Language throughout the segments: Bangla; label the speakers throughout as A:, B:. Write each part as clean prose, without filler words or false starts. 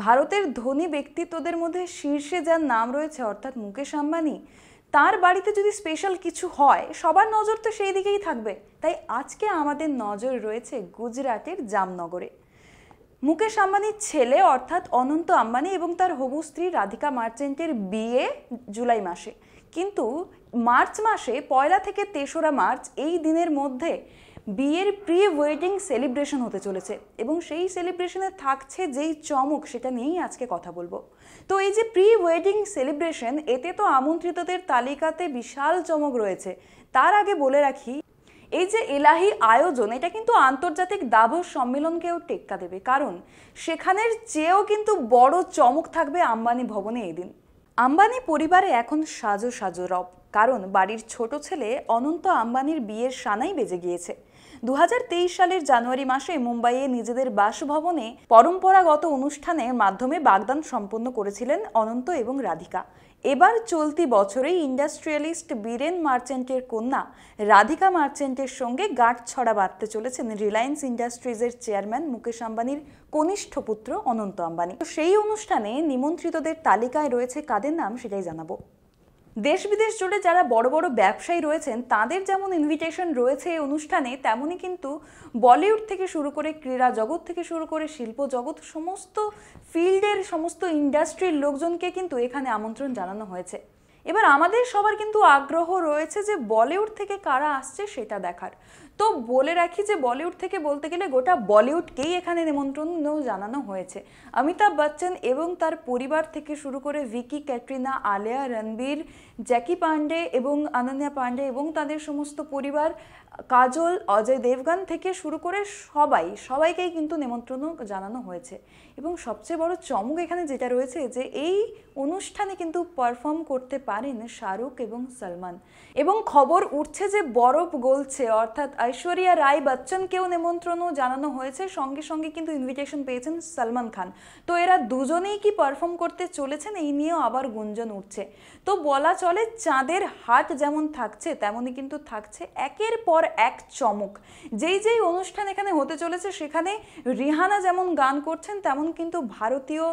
A: ভারতের ধনী ব্যক্তিত্বদের মধ্যে শীর্ষে যার নাম রয়েছে অর্থাৎ মুকেশ আম্বানি, তার বাড়িতে যদি স্পেশাল কিছু হয় সবার নজর তো সেই দিকেই থাকবে। তাই আজকে আমাদের নজর রয়েছে গুজরাটের জামনগরে। মুকেশ আম্বানির ছেলে অর্থাৎ অনন্ত আম্বানি এবং তার হবু স্ত্রী রাধিকা মার্চেন্টের বিয়ে জুলাই মাসে, কিন্তু মার্চ মাসে 1 থেকে 3রা মার্চ এই দিনের মধ্যে বিয়ের প্রি ওয়েডিং সেলিব্রেশন হতে চলেছে এবং সেই সেলিব্রেশনে থাকছে যেই চমক সেটা নিয়েই আজকে কথা বলবো। তো এই যে প্রি ওয়েডিং সেলিব্রেশন, এতে তো আমন্ত্রিতদের তালিকাতে বিশাল চমক রয়েছে। তার আগে বলে রাখি, এই যে এলাহি আয়োজন, এটা কিন্তু আন্তর্জাতিক দাভোস সম্মেলনকেও টেক্কা দেবে, কারণ সেখানের চেয়েও কিন্তু বড় চমক থাকবে আম্বানি ভবনে এদিন। আম্বানি পরিবারে এখন সাজো সাজো রব, কারণ বাড়ির ছোট ছেলে অনন্ত আম্বানির বিয়ের সানাই বেজে গিয়েছে। 2023 সালের জানুয়ারি মাসে মুম্বাইয়ে নিজেদের বাসভবনে পরম্পরাগত অনুষ্ঠানের মাধ্যমে বাগদান সম্পন্ন করেছিলেন অনন্ত এবং রাধিকা। এবার চলতি বছরেই ইন্ডাস্ট্রিয়ালিস্ট বীরেন মার্চেন্টের কন্যা রাধিকা মার্চেন্টের সঙ্গে গাঁটছড়া বাঁধতে চলেছেন রিলায়েন্স ইন্ডাস্ট্রিজের চেয়ারম্যান মুকেশ আম্বানির কনিষ্ঠ পুত্র অনন্ত আম্বানি। সেই অনুষ্ঠানে নিমন্ত্রিতদের তালিকায় রয়েছে কাদের নাম সেটাই জানাবো। দেশ বিদেশ জুড়ে যারা বড় বড় ব্যবসায়ী রয়েছেন তাদের যেমন ইনভিটেশন রয়েছে এই অনুষ্ঠানে, তেমনই কিন্তু বলিউড থেকে শুরু করে ক্রীড়া জগৎ থেকে শুরু করে শিল্প জগৎ, সমস্ত ফিল্ডের সমস্ত ইন্ডাস্ট্রির লোকজনকে কিন্তু এখানে আমন্ত্রণ জানানো হয়েছে। এবার আমাদের সবার কিন্তু আগ্রহ রয়েছে যে বলিউড থেকে কারা আসছে সেটা দেখার। তো বলে রাখি যে বলিউড থেকে বলতে গেলে গোটা বলিউডকেই এখানে নিমন্ত্রণ জানানো হয়েছে। অমিতাভ বচ্চন এবং তার পরিবার থেকে শুরু করে ভিকি, ক্যাটরিনা, আলিয়া, রণবীর, জ্যাকি পান্ডে এবং অনন্যা পান্ডে এবং তাদের সমস্ত পরিবার, কাজল, অজয় দেবগন থেকে শুরু করে সবাইকেই কিন্তু নিমন্ত্রণ জানানো হয়েছে। এবং সবচেয়ে বড় চমক এখানে যেটা রয়েছে যে এই অনুষ্ঠানে কিন্তু পারফর্ম করতে পারেন শাহরুখ এবং সলমান। এবং খবর উঠছে যে বরফ গলছে, অর্থাৎ ঐশ্বরিয়া রায় বচ্চনকেও নিমন্ত্রণও জানানো হয়েছে, সঙ্গে সঙ্গে কিন্তু ইনভিটেশন পেয়েছেন সলমান খান। তো এরা দুজনেই কি পারফর্ম করতে চলেছেন এই নিয়েও আবার গুঞ্জন উঠছে। তো বলা চলে চাঁদের হাট যেমন থাকছে তেমনই কিন্তু থাকছে একের পর এক চমক। যেই অনুষ্ঠান এখানে হতে চলেছে সেখানে রিহানা যেমন গান করছেন, তেমন কিন্তু ভারতীয়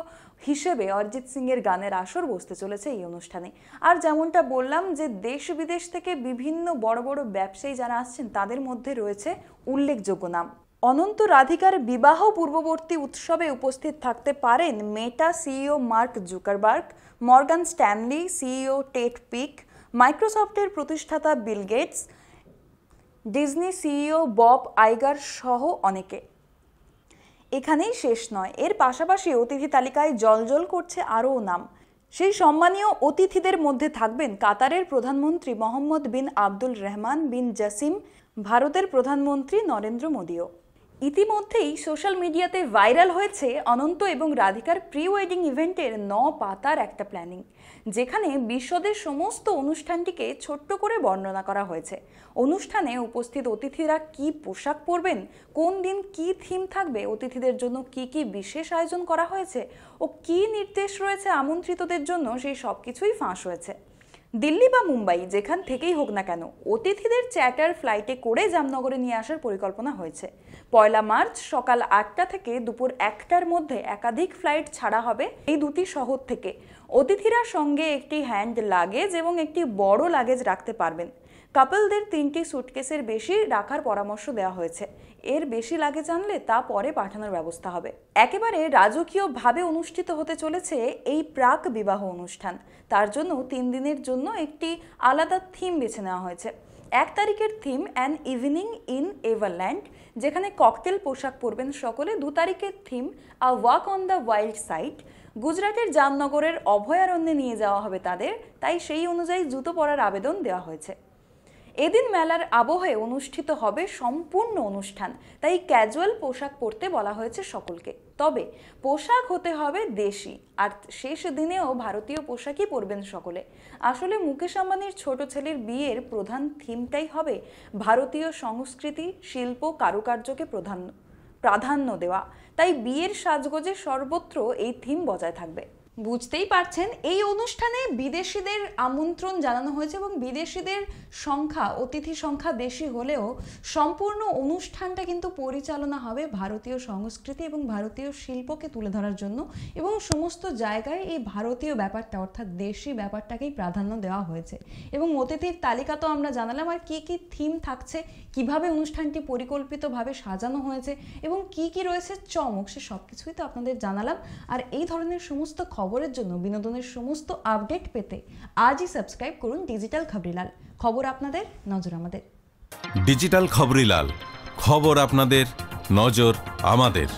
A: হিসেবে অরিজিৎ সিং এর গানের আসর বসতে চলেছে এই অনুষ্ঠানে। আর যেমনটা বললাম যে দেশ বিদেশ থেকে বিভিন্ন বড় বড় ব্যবসায়ী যারা আসছেন তাদের মধ্যে রয়েছে উল্লেখযোগ্য নাম। অনন্ত রাধিকার বিবাহ পূর্ববর্তী উৎসবে উপস্থিত থাকতে পারেন Meta CEO Mark Zuckerberg, Morgan Stanley CEO Ted Pick, মাইক্রোসফটের প্রতিষ্ঠাতা Bill Gates, Disney CEO Bob Iger সহ অনেকে। এখানেই শেষ নয়, এর পাশাপাশি অতিথি তালিকায় জলজল করছে আরও নাম। সেই সম্মানীয় অতিথিদের মধ্যে থাকবেন কাতারের প্রধানমন্ত্রী মোহাম্মদ বিন আব্দুল রহমান বিন জাসিম, ভারতের প্রধানমন্ত্রী নরেন্দ্র মোদীও। ইতিমধ্যেই সোশ্যাল মিডিয়াতে ভাইরাল হয়েছে অনন্ত এবং রাধিকার প্রি ওয়েডিং ইভেন্টের 9 পাতার একটা প্ল্যানিং, যেখানে বিশদের সমস্ত অনুষ্ঠানটিকে ছোট্ট করে বর্ণনা করা হয়েছে। অনুষ্ঠানে উপস্থিত অতিথিরা কি পোশাক পরবেন, কোন দিন কি থিম থাকবে, অতিথিদের জন্য কি কি বিশেষ আয়োজন করা হয়েছে ও কি নির্দেশ রয়েছে আমন্ত্রিতদের জন্য, সেই সব কিছুই ফাঁস হয়েছে। দিল্লি বা মুম্বাই যেখান থেকেই হোক না কেন, অতিথিদের চ্যাটার ফ্লাইটে করে জামনগরে নিয়ে আসার পরিকল্পনা হয়েছে। 1 মার্চ সকাল 8টা থেকে দুপুর 1টার মধ্যে একাধিক ফ্লাইট ছাড়া হবে এই দুটি শহর থেকে। অতিথিরা সঙ্গে একটি হ্যান্ড লাগেজ এবং একটি বড় লাগেজ রাখতে পারবেন। কাপলদের 3টি সুটকেসের বেশি রাখার পরামর্শ দেওয়া হয়েছে। এর বেশি লাগেজ আনলে তা পরে পাঠানোর ব্যবস্থা হবে। একেবারে রাজকীয়ভাবে অনুষ্ঠিত হতে চলেছে এই প্রাক বিবাহ অনুষ্ঠান। তার জন্য 3 দিনের জন্য একটি আলাদা থিম বেছে নেওয়া হয়েছে। 1 তারিখের theme an evening in Everland, যেখানে ককটেল পোশাক পরবেন সকলে। 2 তারিখের theme a walk on the wild side, গুজরাটের জামনগরের অভয়ারণ্যে নিয়ে যাওয়া হবে তাদের, তাই সেই অনুযায়ী জুতো পরার আবেদন দেওয়া হয়েছে। এদিন মেলার আবহে অনুষ্ঠিত হবে সম্পূর্ণ অনুষ্ঠান, তাই ক্যাজুয়াল পোশাক পরতে বলা হয়েছে সকলকে। তবে পোশাক হতে হবে দেশি, আর শেষ দিনেও ভারতীয় পোশাকই পরবেন সকলে। আসলে মুকেশ আম্বানির ছোট ছেলের বিয়ের প্রধান থিমটাই হবে ভারতীয় সংস্কৃতি, শিল্প, কারুকার্যকে প্রাধান্য দেওয়া, তাই বিয়ের সাজগোজে সর্বত্র এই থিম বজায় থাকবে। বুঝতেই পারছেন এই অনুষ্ঠানে বিদেশিদের আমন্ত্রণ জানানো হয়েছে এবং বিদেশিদের সংখ্যা, অতিথি সংখ্যা বেশি হলেও সম্পূর্ণ অনুষ্ঠানটা কিন্তু পরিচালনা হবে ভারতীয় সংস্কৃতি এবং ভারতীয় শিল্পকে তুলে ধরার জন্য, এবং সমস্ত জায়গায় এই ভারতীয় ব্যাপারটা অর্থাৎ দেশি ব্যাপারটাকেই প্রাধান্য দেওয়া হয়েছে। এবং অতিথির তালিকা তো আমরা জানালাম, আর কি কি থিম থাকছে, কিভাবে অনুষ্ঠানটি পরিকল্পিতভাবে সাজানো হয়েছে এবং কি কি রয়েছে চমক, সে সব কিছুই তো আপনাদের জানালাম। আর এই ধরনের সমস্ত খবরের জন্য, বিনোদনের সমস্ত আপডেট পেতে আজই সাবস্ক্রাইব করুন ডিজিটাল খবরিলাল। খবর আপনাদের, নজর আমাদের।
B: ডিজিটাল খবরিলাল, খবর আপনাদের, নজর আমাদের।